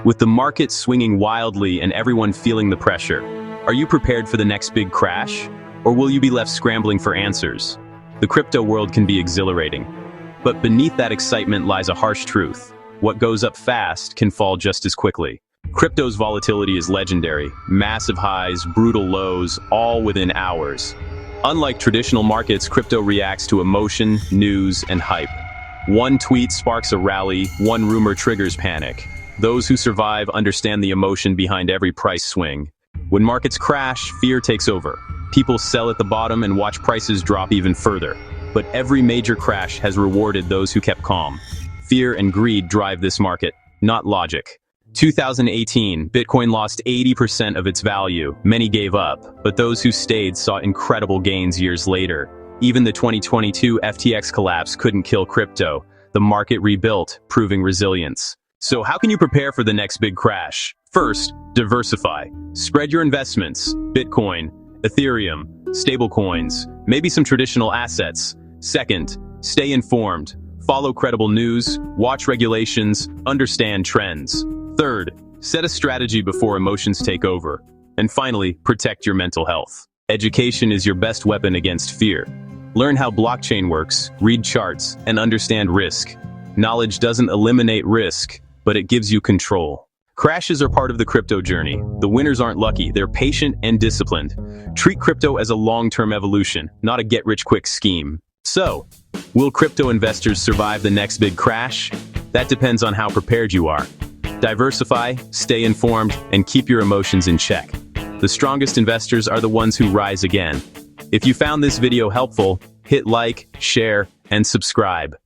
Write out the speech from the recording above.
With the market swinging wildly and everyone feeling the pressure, are you prepared for the next big crash? Or will you be left scrambling for answers? The crypto world can be exhilarating, but beneath that excitement lies a harsh truth. What goes up fast can fall just as quickly. Crypto's volatility is legendary. Massive highs, brutal lows, all within hours. Unlike traditional markets, crypto reacts to emotion, news, and hype. One tweet sparks a rally, one rumor triggers panic. Those who survive understand the emotion behind every price swing. When markets crash, fear takes over. People sell at the bottom and watch prices drop even further. But every major crash has rewarded those who kept calm. Fear and greed drive this market, not logic. 2018, Bitcoin lost 80% of its value. Many gave up, but those who stayed saw incredible gains years later. Even the 2022 FTX collapse couldn't kill crypto. The market rebuilt, proving resilience. So how can you prepare for the next big crash? First, diversify. Spread your investments. Bitcoin, Ethereum, stablecoins, maybe some traditional assets. Second, stay informed. Follow credible news, watch regulations, understand trends. Third, set a strategy before emotions take over. And finally, protect your mental health. Education is your best weapon against fear. Learn how blockchain works, read charts, and understand risk. Knowledge doesn't eliminate risk, but it gives you control. Crashes are part of the crypto journey. The winners aren't lucky, they're patient and disciplined. Treat crypto as a long-term evolution, not a get-rich-quick scheme. So, will crypto investors survive the next big crash? That depends on how prepared you are. Diversify, stay informed, and keep your emotions in check. The strongest investors are the ones who rise again. If you found this video helpful, hit like, share, and subscribe.